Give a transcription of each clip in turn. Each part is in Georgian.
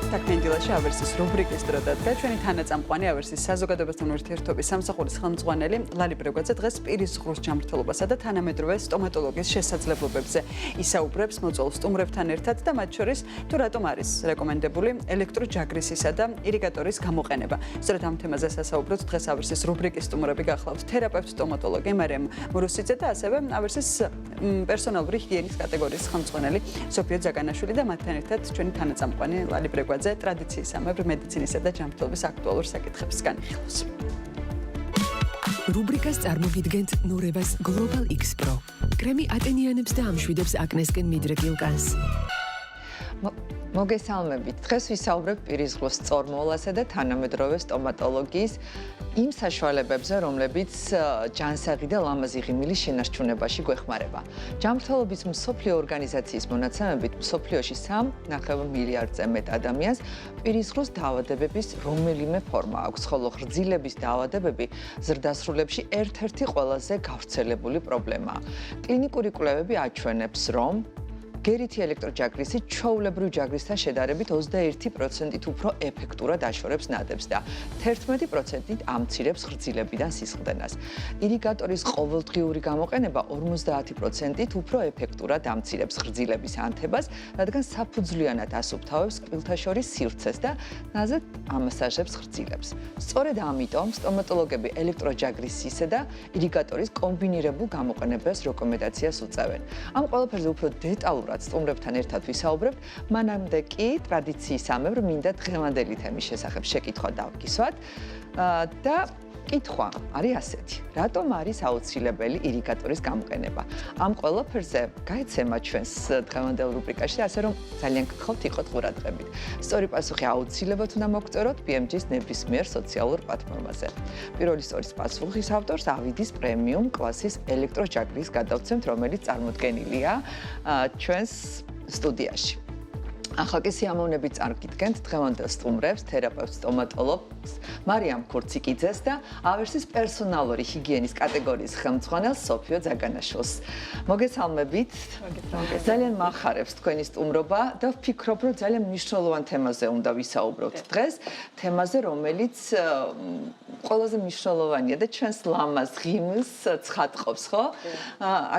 საქმიან დილაში ავერსის რუბრიკის დრო დადგა. ჩვენი თანაწამყვანი ავერსის საზოგადოებასთან ურთიერთობის სამსახურის ხელმძღვანელი ლალი ბრეგვაძე დღეს პირის ღრუს ჯანმრთელობასა და თანამედროვე სტომატოლოგიის შესაძლებლობებზე ისაუბრებს მოწვეულ სტუმრებთან ერთად და მათ შორის თუ რატომ არის რეკომენდებული ელექტროჯაგრისისა და ირიგატორის გამოყენება. სწორედ ამ თემაზე სასაუბროთ დღეს ავერსის რუბრიკის სტუმრები გახლავთ თერაპევტ სტომატოლოგი მარიამ მურუსიძე და ასევე ავერსის პერსონალური ჰიგიენის კატეგორიის ხელმძღვანელი სოფიო ზაგანაშვილი და მათთან ერთად ჩვენი თანაწამყვანი ლალი ბრეგვაძე ტრადიციისამებრ მედიცინისა და ჯანმრთელობის აქტუალურ საკითხებს განიხილავს. რუბრიკას წარმოგიდგენთ ნურევას Global X Pro. კრემი ატენიანებს და ამშვიდებს აკნესკენ მიდრეკილ კანს. მოგესალმებით. დღეს ვისაუბრებ პირის ღრუს სწორმოვლასა და თანამედროვე სტომატოლოგიის იმ საშუალებებზე, რომლებიც ჯანსაღი და ლამაზი ღიმილის შენარჩუნებაში გვეხმარება. ჯანმრთელობის მსოფლიო ორგანიზაციის მონაცემებით, მსოფლიოში 3.5 მილიარდზე მეტ ადამიანს პირის ღრუს დაავადებების რომელიმე ფორმა აქვს, ხოლო ღრძილების დაავადებები ზრდასრულებში ერთ-ერთი ყველაზე გავრცელებული პრობლემაა. კლინიკური კვლევები აჩვენებს, რომ გერითი ელექტროჯაგრისი ჩვეულებრივ ჯაგრისთან შედარებით 21%-ით უფრო ეფექტურად აშორებს ნადებს და 11%-ით ამცირებს ღრძილებიდან სისხლდენას. ირიგატორის ყოველდღიური გამოყენება 50%-ით უფრო ეფექტურად ამცირებს ღრძილების ანთებას, რადგან საფუძვლიანად ასუფთავებს კბილთა შორის სივრცეს და ნაზად ამასაჟებს ღრძილებს. სწორედ ამიტომ სტომატოლოგები ელექტროჯაგრისისა და ირიგატორის კომბინირებულ გამოყენებას რეკომენდაციას უწევენ. ამ ყველაფერზე უფრო დეტალურად სტუმრებთან ერთად ვისაუბრებთ, მანამდე კი ტრადიციისამებრ მინდა დღევანდელი თემის შესახებ შეკითხვა დავგისვათ და კითხვა არის ასეთი: რატომ არის აუცილებელი ირიგატორის გამოყენება? ამ ყველაფერზე გაიცემა ჩვენს დღევანდელ რუბრიკაში, ასე რომ ძალიან გგხავთ იყოთ ყურადღებით. სწორი პასუხი აუცილებლად უნდა მოგწეროთ BMG-ს ნებისმიერ სოციალურ პლატფორმაზე. პირველი სწორის პასუხის ავტორს ავიდის პრემიუმ კლასის ელექტროჯაგრის გადავცემთ, რომელიც წარმოდგენილია ჩვენს სტუდიაში. ახლა კი სიამოვნებით წარგიდგენთ დღევანდელ სტუმრებს, თერაპევტ სტომატოლოგს მარიამ ქურციკიძეს და ავერსის პერსონალური ჰიგიენის კატეგორიის ხელმძღვანელს სოფიო ზაგანაშვილს. მოგესალმებით. ძალიან მახარებს თქვენი სტუმრობა და ვფიქრობ, რომ ძალიან მნიშვნელოვან თემაზე უნდა ვისაუბროთ დღეს, თემაზე, რომელიც ყველაზე მნიშვნელოვანია და ჩვენს ლამაზ ღიმილს ცხადყოფს, ხო?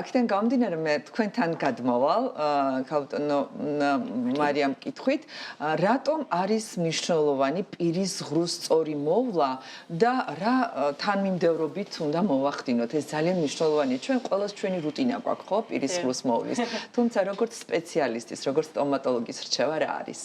აქედან გამომდინარე, მე თქვენთან გადმოვალ, ქალბატონო მარიამ კითხვით, რატომ არის მნიშვნელოვანი პირის ღრუს სწორი მოვლა და რა თანმიმდევრობით უნდა მოვახდინოთ? ეს ძალიან მნიშვნელოვანია. ჩვენ ყველას ჩვენი რუტინა გვაქვს, ხო, პირის ღრუს მოვლის. თუმცა როგორც სპეციალისტის, როგორც სტომატოლოგის რჩევა რა არის?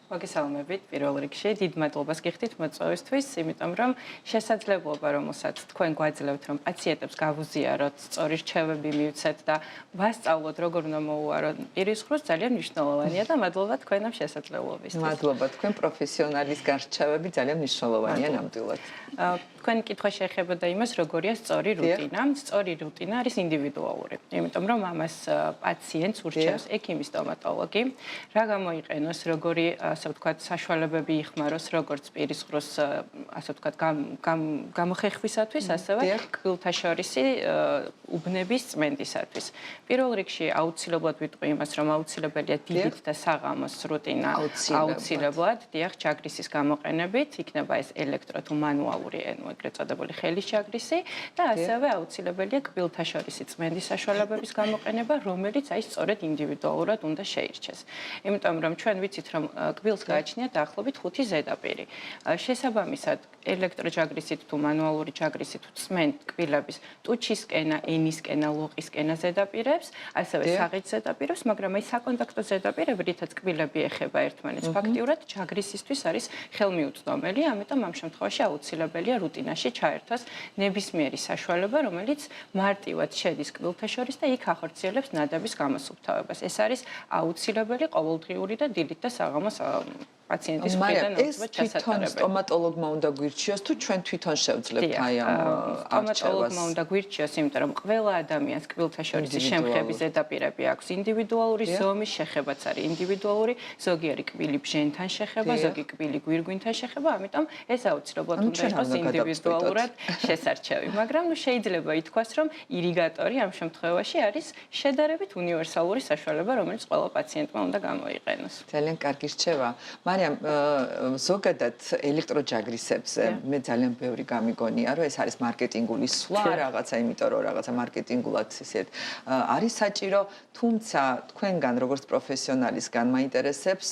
მოგესალმებით პირველ რიგში, დიდ მადლობას გიხდით მოწვევისთვის, იმიტომ რომ შესაძლებლობა, რომელსაც თქვენ გვაძლევთ, რომ პაციენტებს გავუზიაროთ, სწორი რჩევები მივცეთ და ვასწავლოთ, როგორ უნდა მოუვაროთ პირის ღრუს, ძალიან მნიშვნელოვანია და მადლობა თქვენ ამ შესაძლებლობისთვის. მადლობა, თქვენ პროფესიონალის გარჩევები ძალიან მნიშვნელოვანია ნამდვილად. თქვენი კითხვა შეეხებოდა იმას, როგორია სწორი რუტინა. სწორი რუტინა არის ინდივიდუალური, იმიტომ რომ ამას პაციენტს ურჩევს ექიმი სტომატოლოგი, რა გამოიყენოს, როგორი ასე ვთქვათ, საშუალებები იხმაროს როგორც პირის ღრუს, ასე ვთქვათ, გამოხეხვისათვის, ასევე კბილთა შორისი უბნების წმენდისათვის. პირველ რიგში აუცილებლად ვიტყვი იმას, რომ აუცილებელია დიდით და საღამოს რუტინა, აუცილებლად, დიახ, ჯაგრისის გამოყენებით, იქნება ეს ელექტრო თუ მანუალური, ეგრეთ წოდებული ხელის ჯაგრისი და ასევე აუცილებელია კბილთა შორისი წმენდის საშუალებების გამოყენება, რომელიც აი სწორედ ინდივიდუალურად უნდა შეირჩეს. იმიტომ რომ ჩვენ ვიცით, რომ კბილს გააჩნია დაახლოებით 5 ზედაპირი. შესაბამისად, ელექტროჯაგრისით თუ მანუალური ჯაგრისით თუ წმენდ კბილების ტუჩისკენა, ენისკენა, ლოყისკენა ზედაპირებს, ასევე საღით ზედაპირებს, მაგრამ აი საკონტაქტო ზედაპირები, რითაც კბილები ეხება ერთმანეთს, ფაქტიურად ჯაგრისისთვის არის ხელმიუწვდომელი, ამიტომ ამ შემთხვევაში აუცილებელია რუტინაში ჩაერთვას ნებისმიერი საშუალება, რომელიც მარტივად შედის კბილთა შორის და იქ ახორციელებს ნადების გამოსუფთავებას. ეს არის აუცილებელი ყოველდღიური და დილით და საღამოს პაციენტის მხრიდან უბრალოდ ჩასატარებელი. სტომატოლოგმა უნდა გვირჩიოს თუ ჩვენ თვითონ შევძლებთ აი ამ არჩევას? სტომატოლოგმა უნდა გვირჩიოს, იმიტომ რომ ყველა ადამიანს კბილთა შორისი შემხების ზედაპირები აქვს ინდივიდუალური, ზომის შეხებაც არის ინდივიდუალური, ზოგი არის კბილი ბჟენთან შეხება, ზოგი კბილი გვირგვინთან შეხება, ამიტომ ეს აუცილებლად უნდა იყოს ინდივიდუალურად შესარჩევი. მაგრამ შეიძლება ითქვას, რომ ირიგატორი ამ შემთხვევაში არის შედარებით უნივერსალური საშუალება, რომელიც ყველა პაციენტმა უნდა გამოიყენოს. ძალიან კარგი რჩევა. მარიამ, ზოგადად ელექტროჯაგრისებზე მე ძალიან ბევრი გამიგონია, რომ ეს არის მარკეტინგული სვლა რაღაცა, იმიტომ რომ რაღაცა მარკეტინგულად ისეთ არის საჭირო, თუმცა თქვენგან როგორც პროფესიონალისგან მაინტერესებს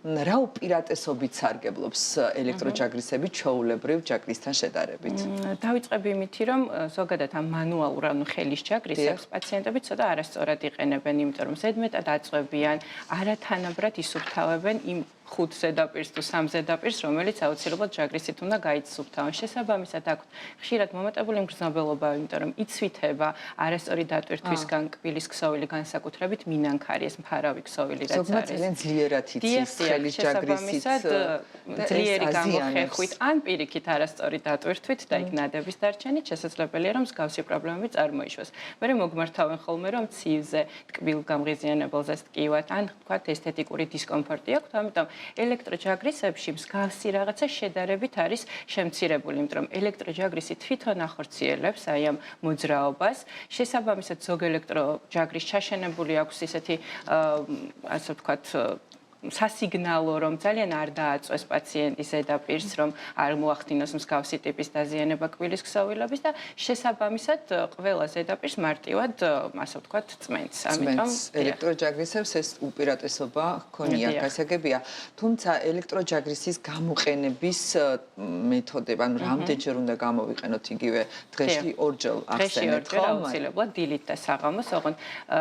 რა უპირატესობით სარგებლობს ელექტროჯაგრისები ჩვეულებრივ ჯაგრისთან შედარებით. დავიწყები იმითი, რომ ზოგადად ამ მანუალურ ანუ ხელის ჯაგრისებს პაციენტები ცოტა არასწორად იყენებენ, იმიტომ რომ ზედმეტად აწვევიან, არათანაბრად ისუფთავებენ იმ 5 ზედაპირს თუ 3 ზედაპირს, რომელიც აუცილებლად ჯაგრისით უნდა გაიცუფთავონ. შესაბამისად აქვთ ხშირად მომატებული მგრძნობელობა, იმიტომ რომ იცვითება არასწორი დატვირთვისგან კბილის ქსოვილი, განსაკუთრებით მინანქარი, ეს მფარავი ქსოვილი რაც არის. ძალიან ძლიერად იცის ხელის ჯაგრისით ძლიერი გამოხეხვით ან პირიქით არასწორი დატვირთვით და იქ ნადების დარჩენით შესაძლებელია რომ მსგავსი პრობლემები წარმოიშვას. მე მოგმართავენ ხოლმე რომ ცივზე, ტკბილგამღიზიანებელზე ტკივათ ან თქვათ ესთეტიკური დისკომფორტი აქვთ, ამიტომ ელექტროჯაგრისებში მსგავსი რაღაცა შედარებით არის შემცირებული, იმიტომ რომ ელექტროჯაგრისი თვითონ ახორციელებს აი ამ მოძრაობას. შესაბამისად ზოგ ელექტროჯაგრის ჩაშენებული აქვს ისეთი ასე ვთქვათ სასიგნალო, რომ ძალიან არ დააწვეს პაციენტის ზედაპირს, რომ არ მოახდინოს მსგავსი ტიპის დაზიანება კბილის ქსოვილების და შესაბამისად ყველა ზედაპირს მარტივად, ასე ვთქვათ, წმენს. ამიტომ ელექტროჯაგრისებს ეს უპირატესობა ჰქონია, გასაგებია. თუმცა ელექტროჯაგრისის გამოყენების მეთოდები, ანუ რამდენჯერ უნდა გამოვიყენოთ იგივე დღეში ორჯერ ახსენეთ, ხო? აუცილებლად დილით და საღამოს, ოღონდ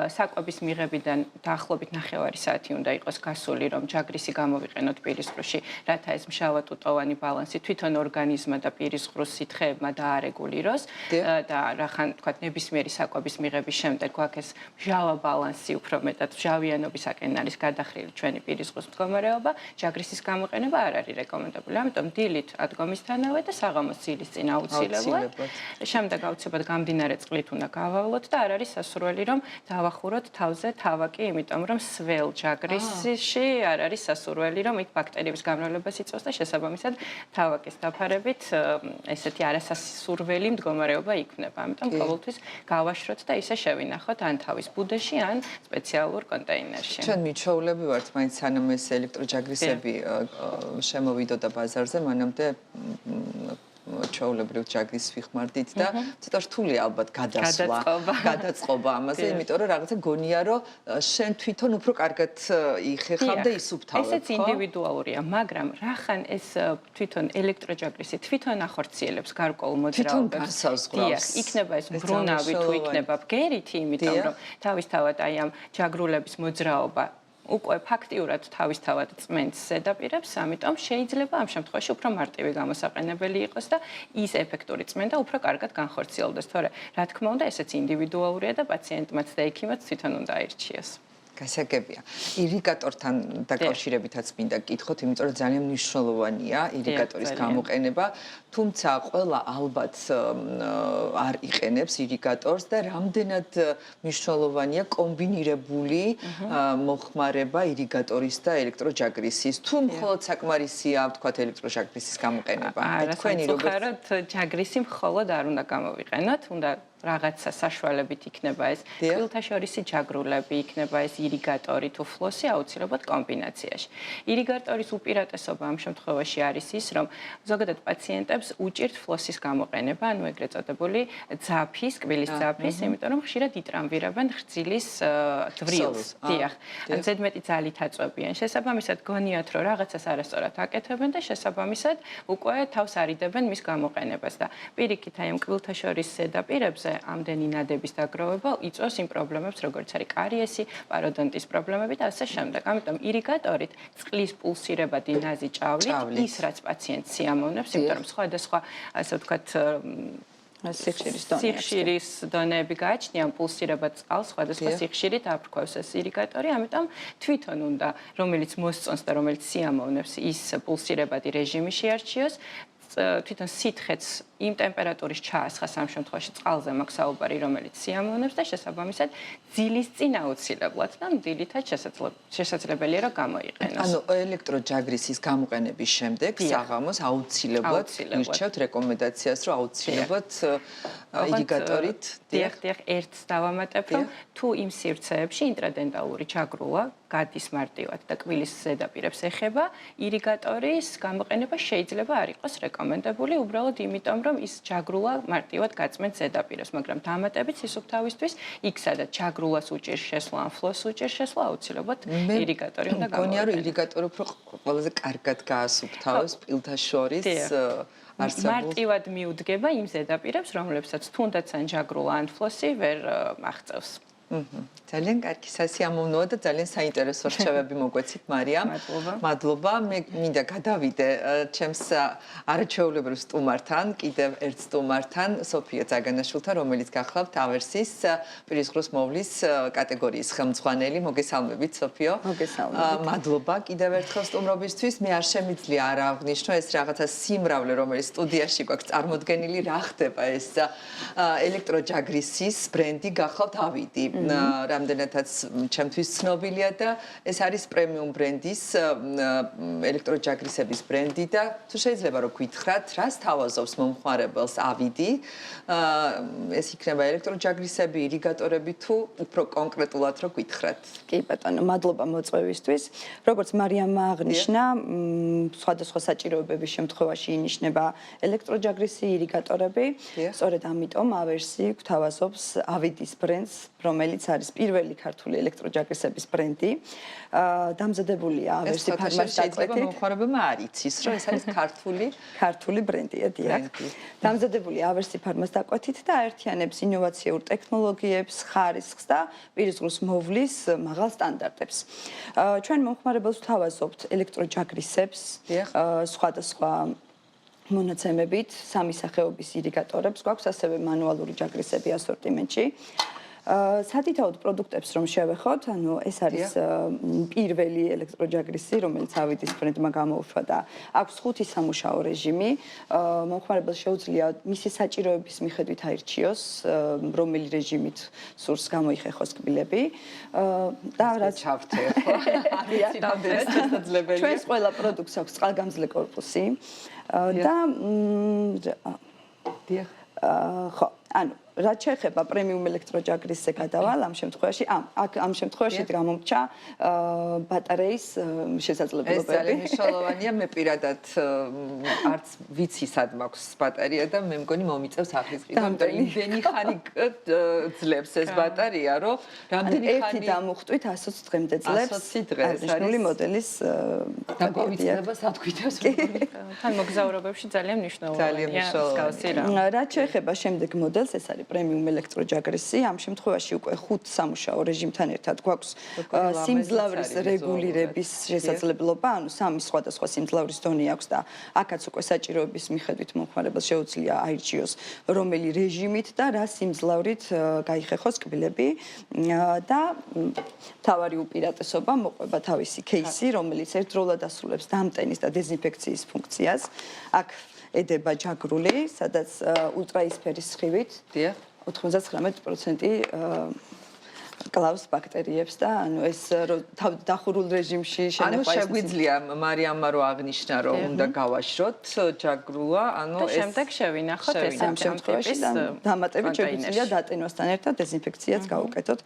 საკვების მიღებიდან დაახლოებით 9 საათი უნდა იყოს გასული, რომ ჯაგრისი გამოვიყენოთ პირისყრუში, რათა ეს მშავატუტოვანი ბალანსი თვითონ ორგანიზმა და პირისყრუს სითხეებმა დაარეგულიროს და რახან თქვათ ნებისმიერი საკვების მიღების შემდეგ გვაქვს ეს მჟავა ბალანსი უფრო მეტად მჟავიანობისაკენ არის გადახრილი ჩვენი პირისყრუს მდგომარეობა, ჯაგრისის გამოყენება არ არის რეკომენდებული. ამიტომ დილით ადგომისთანავე და საღამოს ძილის წინ აუცილებლად. შემდეგ აუცილებლად გამდინარე წყლით უნდა გავავლოთ და არ არის სასურველი რომ დავახუროთ თავზე თავაკი, იმიტომ რომ სველ ჯაგრისში არ არის სასურველი, რომ იქ ბაქტერიების გამრავლებას იწვევს და შესაბამისად თავაკის დაფარებით ესეთი არასასურველი მდგომარეობა იქმნება. ამიტომ ყოველთვის გავაშროთ და ისე შევინახოთ ან თავის ბუდეში, ან სპეციალურ კონტეინერში. ჩვენ მიჩვეულები ვართ, მაინც სანამ ეს ელექტროჯაგრისები შემოვიდოდა ბაზარზე, მანამდე ჩვეულებრივ ჯაგრის ვიხმარდით და ცოტა რთულია ალბათ გადაწყობა ამაზე, იმიტომ რომ რაღაცა გონია რომ შენ თვითონ უფრო კარგად იხეხავ და ისუფთავებ. ესეც ინდივიდუალურია, მაგრამ რახან ეს თვითონ ელექტროჯაგრისი თვითონ ახორციელებს გარკვეულ მოძრაობებს. იქნება ეს მბრუნავი თუ იქნება ბგერითი, იმიტომ რომ თავისთავად აი ამ ჯაგრულების მოძრაობა უკვე ფაქტიურად თავისთავად წმენს ზედაპირებს, ამიტომ შეიძლება ამ შემთხვევაში უფრო მარტივი გამოსაყენებელი იყოს და ის ეფექტური წმენდა უფრო კარგად განხორციელდეს. თორე, რა თქმა უნდა, ესეც ინდივიდუალურია და პაციენტმაც და ექიმაც თვითონ უნდა აირჩიოს. გასაგებია. ირიგატორთან დაკავშირებითაც მინდა გკითხოთ, იმიტომ რომ ძალიან მნიშვნელოვანია ირიგატორის გამოყენება, თუმცა ყველა ალბათ არ იყენებს ირიგატორს და რამდენად მნიშვნელოვანია კომბინირებული მოხმარება ირიგატორის და ელექტროჯაგრისის, თუ მხოლოდ საკმარისია, ვთქვათ, ელექტროჯაგრისის გამოყენება. თქვენი როგორც ჯაგრისი მხოლოდ არ უნდა გამოვიყენოთ, უნდა რაღაცა საშუალებით იქნება ეს კბილთაშორისი ჯაგრულები, იქნება ეს ირიგატორი თუ ფლოსი აუცილებლად კომბინაციაში. ირიგატორის უპირატესობა ამ შემთხვევაში არის ის, რომ ზოგადად პაციენტებს უჭირთ ფლოსის გამოყენება, ანუ ეგრეთ წოდებული ძაფის, კბილის ძაფის, იმიტომ რომ ხშირად იტრამვირებენ ხრძილის დვრილს. დიახ. ან ზედმეტი ძალით აწვევიან. შესაბამისად გონიათ, რომ რაღაცას არასწორად აკეთებენ და შესაბამისად უკვე თავს არიდებენ მის გამოყენებას და პირიქით აი ამ კბილთაშორის ზედაპირებზე ამდენი ნადების დაგროვება იწვევს იმ პრობლემებს, როგორც არის კარიესი, პაროდონტის პრობლემები და ასე შემდეგ. ამიტომ ირიგატორით წყლის პულსირებადი ნაზი ჭავლით ის რაც პაციენტს სიამოვნებს, იმიტომ რომ სხვადასხვა ასე ვთქვათ სიხშირის დონეები გააჩნია, პულსირება წყალს სხვადასხვა სიხშირით აფრქვევს ეს ირიგატორი, ამიტომ თვითონ უნდა რომელიც მოსწონს და რომელიც სიამოვნებს ის პულსირებადი რეჟიმი შეარჩიოს. თვითონ სითხეც იმ ტემპერატურის ჩაასხას ამ შემთხვევაში წყალზე მაქვს საუბარი, რომელიც სიამოვნებს და შესაბამისად ძილის წინ აუცილებლად და დილითაც შესაძლებელია რომ გამოიყენოს. ანუ ელექტროჯაგრისის გამოყენების შემდეგ საღამოს აუცილებლად მირჩევთ რეკომენდაციას, რომ აუცილებლად ირიგატორით, დიახ, ერთს დავამატებ, რომ თუ იმ სივრცეებში ინტრადენტალური ჩაგრულა გადის მარტივად და კბილის ზედაპირებს ეხება, ირიგატორის გამოყენება შეიძლება არ იყოს რეკომენდებული, უბრალოდ იმიტომ, რომ ის ჩაგრულა მარტივად გაწმენთ ზედაპირებს, მაგრამ დამატებით სისუფთავისთვის, იქ სადაც ჩაგრულას უჭირს შესვლა, ან ფლოს უჭირს შესვლა, აუცილებლად ირიგატორი უნდა გამოვიყენოთ. მგონია, რომ ირიგატორი უფრო ყველაზე კარგად გაასუფთავებს სპილთა შორის არსებულ მარტივად მიუდგება იმ ზედაპირებს, რომლებსაც თუნდაც ან ჩაგრულა, ან ფლოსი ვერ აღწევს. ძალიან კარგი სასიამოვნოა და ძალიან საინტერესო რჩევები მოგვეცით მარიამ. მადლობა. მე მინდა გადავიდე ჩემს არაჩვეულებრივ სტუმართან, კიდევ ერთ სტუმართან, სოფია ძაგანაშვილთან, რომელიც გახლავთ ავერსის პირისღრუს მოვლის კატეგორიის ხელმძღვანელი. მოგესალმებით, სოფიო. მოგესალმებით. მადლობა კიდევ ერთხელ სტუმრობისთვის. მე არ შემიძლია არ აღვნიშნო ეს რაღაცა სიმრავლე, რომელიც სტუდიაში გვაქვს წარმოდგენილი, რა ხდება ეს ელექტროჯაგრისის ბრენდი გახლავთ ავიდი. რამდენადაც ჩემთვის ცნობილია და ეს არის პრემიუმ ბრენდის ელექტროჯაგრისების ბრენდი და თუ შეიძლება რომ გითხრათ, რას თავაზობს მომხმარებელს ავიდი? ეს იქნება ელექტროჯაგრისები, ირიგატორები თუ უფრო კონკრეტულად რომ გითხრათ? კი ბატონო, მადლობა მოწვევისთვის. როგორც მარიამმა აღნიშნა, სხვადასხვა საჭიროებების შემთხვევაში ინიშნება ელექტროჯაგრისი, ირიგატორები. სწორედ ამიტომ ავერსი გვთავაზობს ავიდის ბრენდს, რომელიც არის პირველი ქართული ელექტროჯაგრისების ბრენდი. დამზადებულია ავერსი ფარმას შეიძლება მომხმარებელმა არ იცის, რომ ეს არის ქართული ბრენდია, დიახ. დამზადებული ავერსი ფარმას დაკვეთით და აერთიანებს ინოვაციურ ტექნოლოგიებს, ხარისხს და პირისღრუს მოვლის მაღალ სტანდარტებს. ჩვენ მომხმარებელს ვთავაზობთ ელექტროჯაგრისებს, სხვადასხვა მონაცემებით, სამი სახეობის ირიგატორებს, გვაქვს ასევე მანუალური ჯაგრისები ასორტიმენტში. სათითაოდ პროდუქტებს რომ შევეხოთ, ანუ ეს არის პირველი ელექტროჯაგრისი, რომელიც ავიდის ბრენდმა გამოუშვა და აქვს 5 სამუშაო რეჟიმი. მომხმარებელს შეუძლია მისი საჭიროების მიხედვით აირჩიოს, რომელი რეჟიმით სურს გამოიხეხოს კბილები. და რაც ჩავთე, ხო? არის რამდენად შესაძლებელია. ჩვენს ყველა პროდუქტს აქვს წყალგამძლე კორპუსი და დიახ. ხო, ანუ რაც შეეხება პრემიუმ ელექტროჯაგრისზე გადავალ, ამ შემთხვევაში გამომრჩა ბატარეის შესაძლებლობები. ეს ძალიან მნიშვნელოვანია, მე პირადად არც ვიცი სად მაქვს ბატარეა და მე მგონი მომიწევს ახალისყიდვა, იმიტომ რომ იმდენი ხანი ძლებს ეს ბატარეა, რომ რამდენი ხანი ერთი დამუხტვით 120 დღემდე ძლებს. 120 დღეს აღნიშნული მოდელის და გვიწევა სათქვითას თან მოგზაურობებში ძალიან მნიშვნელოვანია. რაც შეეხება შემდეგ მოდელს, ეს არის პრემიუმ ელექტროჯაგრისი. ამ შემთხვევაში უკვე 5 სამუშაო რეჟიმთან ერთად გვაქვს სიმძლავრის რეგულირების შესაძლებლობა, ანუ 3 სხვადასხვა სიმძლავრის დონე აქვს და აქაც უკვე საჭიროების მიხედვით მომხმარებელს შეუძლია აირჩიოს, რომელი რეჟიმით და რა სიმძლავრით გაიხეხოს კბილები და მთავარი უპირატესობა მოყვება თავისი кейსი, რომელიც ერთდროულად ასრულებს დამტენის და დეზინფექციის ფუნქციას. აქ ედება ჯაგრული, სადაც ულტრაისფერის სხივით 99% კლავს ბაქტერიებს და ანუ ეს დახურულ რეჟიმში ანუ შეგვიძლია მარიამმა რო აღნიშნა რომ უნდა გავაშროთ ჯაგრულა, ანუ ეს შემდეგ შევინახოთ ეს ამ შემთხვევაში დამატებით შეგვიძლია დატენვასთან ერთად დეზინფექციაც გავუკეთოთ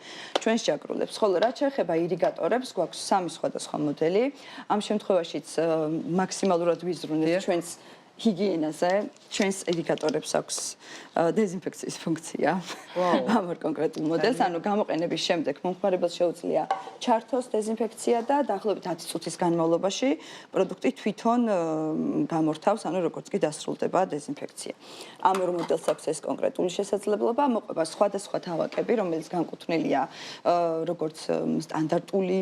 ჩვენს ჯაგრულებს. ხოლო რაც შეეხება ირიგატორებს, გვაქვს 3 სხვადასხვა მოდელი. ამ შემთხვევაშიც მაქსიმალურად ვიზრუნებთ ჩვენს ჰიგიენაზე, ჩვენს ირიგატორებს აქვს დეზინფექციის ფუნქცია. ამ კონკრეტულ მოდელს, ანუ გამოყენების შემდეგ მომხმარებელს შეუძლია ჩართოს დეზინფექცია და დაახლოებით 10 წუთის განმავლობაში პროდუქტი თვითონ გამორთავს, ანუ როგორც კი დასრულდება დეზინფექცია. ამ ორ მოდელს აქვს ეს კონკრეტული შესაძლებლობა, მოყვება სხვადასხვა თავაკები, რომელიც განკუთვნილია როგორც სტანდარტული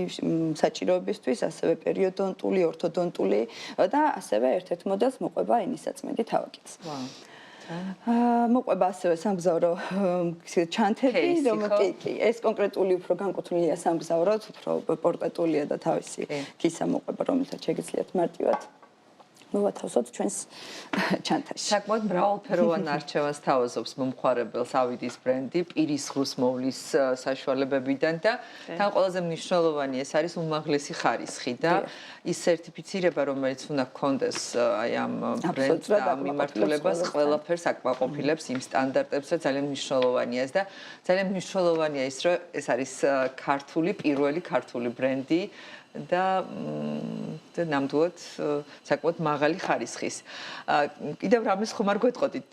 საჭიროებისთვის, ასევე პერიოდონტული, ორთოდონტული და ასევე ერთ-ერთ მოდელს მოყვება ენისაწმენდი თავაკიც. მოყვება ასევე სამგზავრო ჩანთები, კი, ეს კონკრეტული უფრო განკუთვნილია სამგზავროდ, უფრო პორტატულია და თავისი კისა მოყვება, რომელსაც შეგიძლიათ მარტივად მოვათავსოთ ჩვენს ჩანთაში. საკმაოდ მრავალფეროვან არჩევანს თავაზობს მომხმარებელს ავიდის ბრენდი პირის ღრუს მოვლის საშუალებებიდან და თან ყველაზე მნიშვნელოვანი ეს არის უმაღლესი ხარისხი და ის სერტიფიცირება, რომელიც უნდა გქონდეს აი ამ ბრენდს და ამ მიმართულებას ყველაფერს აკმაყოფილებს იმ სტანდარტებს და ძალიან მნიშვნელოვანია ეს და ძალიან მნიშვნელოვანია ის, რომ ეს არის ქართული პირველი ქართული ბრენდი და ნამდვილად საკმაოდ მაღალი ხარისხის. კიდევ რამეს ხომ არ გვეტყოდით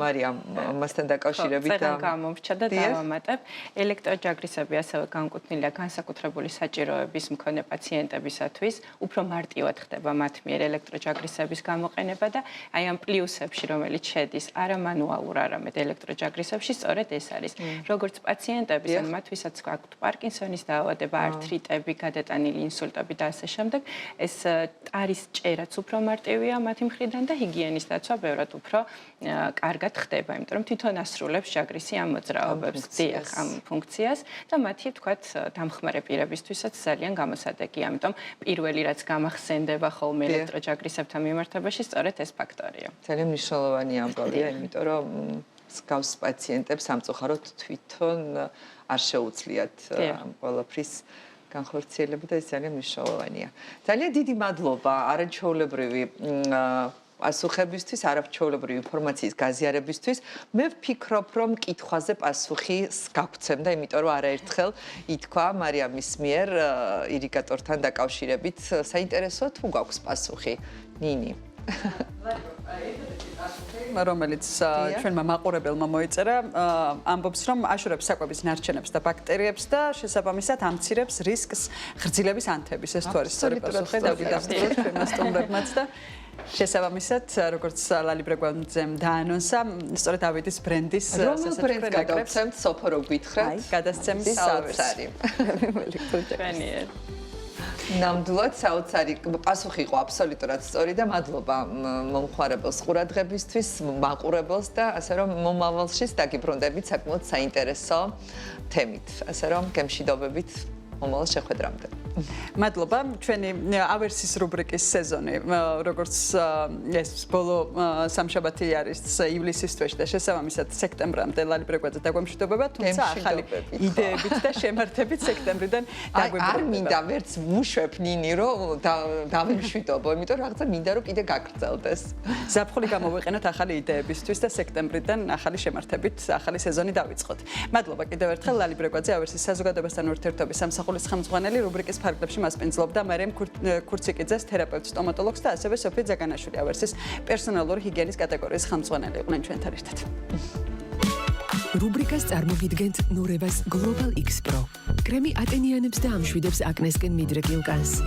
მარიამ მასთან დაკავშირებით და გამომრჩა და დავამატებ ელექტროჯაგრისები ასევე განკუთვნილია განსაკუთრებული საჭიროების მქონე პაციენტებისათვის უფრო მარტივად ხდება მათ მიერ ელექტროჯაგრისების გამოყენება და აი ამ პლუსებში რომელიც შედის არა მანუალურ არამედ ელექტროჯაგრისებში სწორედ ეს არის როგორც პაციენტების ან მათ ვისაც აქვთ პარკინსონის დაავადება ართრიტები გადატანილი ინსულტები და ასე შემდეგ ეს ტარის ჭერაც უფრო მარტივია მათი მხრიდან და ჰიგიენის დაცვა ბევრად უფრო კარგად ხდება, იმიტომ რომ თვითონ ასრულებს ჯაგრისი ამ მოძრაობებს, დიახ, ამ ფუნქციას და მათი თქვათ დამხმარე პირებისთვისაც ძალიან გამოსადეგია, ამიტომ პირველი რაც გამახსენდება ხოლმე ელექტროჯაგრისებთან მიმართებაში სწორედ ეს ფაქტორია. ძალიან მნიშვნელოვანი ამბავია, იმიტომ რომ მსგავს პაციენტებს სამწუხაროდ თვითონ არ შეუძლიათ ამ ყველაფრის განხორციელება და ეს ძალიან მნიშვნელოვანია. ძალიან დიდი მადლობა არაჩვეულებრივი პასუხებისთვის, არაჩვეულებრივი ინფორმაციის გაზიარებისთვის. მე ვფიქრობ, რომ კითხვაზე პასუხი გაგვცემდა, იმიტომ რომ არაერთხელ ითქვა მარიამის მიერ ირიგატორთან დაკავშირებით. საინტერესოა თუ გვაქვს პასუხი, ნინი. რომელიც ჩვენმა მაყურებელმა მოიწერა, ამბობს, რომ აშორებს საკვების ნარჩენებს და ბაქტერიებს და შესაბამისად ამცირებს რისკს ღრძილების ანთების. ეს თუ არის სწორი პასუხი, დავიდასტუროთ ჩვენმა სტუმრებმაც და შესაბამისად, როგორც ლალი ბრეგვაძემ დაანონსა, სწორედ ავიდის ბრენდის სასაცილო გადავცემთ სოფო რო გითხრათ. გადასცემის საოცარი. ჩვენიერ ნამდვილად საოცარი პასუხი იყო აბსოლუტურად სწორი და მადლობა მომხმარებელს ყურადღებისთვის, მაყურებელს და ასე რომ მომავალშიც დაგიბრუნდებით საკმაოდ საინტერესო თემით. ასე რომ გემშვიდობებით მომავალ შეხვედრამდე. მადლობა. ჩვენი ავერსის რუბრიკის სეზონი, როგორც ეს ბოლო სამშაბათი არის ივლისის თვეში და შესაბამისად სექტემბრამდე ლალი ბრეგვაძე დაგვემშვიდობება, თუმცა ახალი იდეებით და შემართებით სექტემბრიდან დაგვემშვიდობება. არ მინდა ვერც ვუშვებ ნინი, რომ დავემშვიდობო, იმიტომ რომ რაღაცა მინდა რომ კიდე გაგრძელდეს. ზაფხული გამოვიყენოთ ახალი იდეებისთვის და სექტემბრიდან ახალი შემართებით ახალი სეზონი დავიწყოთ. მადლობა კიდევ ერთხელ ლალი ბრეგვაძე ავერსის საზოგადოებასთან ურთიერთობის სამსახურის ხელმძღვანელი რუბრიკის ფარგლებში მას პენსლობდა მარიამ ქურციკიძეს თერაპევტ სტომატოლოგს და ასევე სოფია ზაგანაშვილი ავერსის პერსონალური ჰიგიენის კატეგორიის ხელმძღვანელი იყვნენ ჩვენთან ერთად. რუბრიკას წარმოგიდგენთ ნურევას Global X Pro. კრემი ატენიანებს და ამშვიდებს აკნესკენ მიდრეკილ კანს.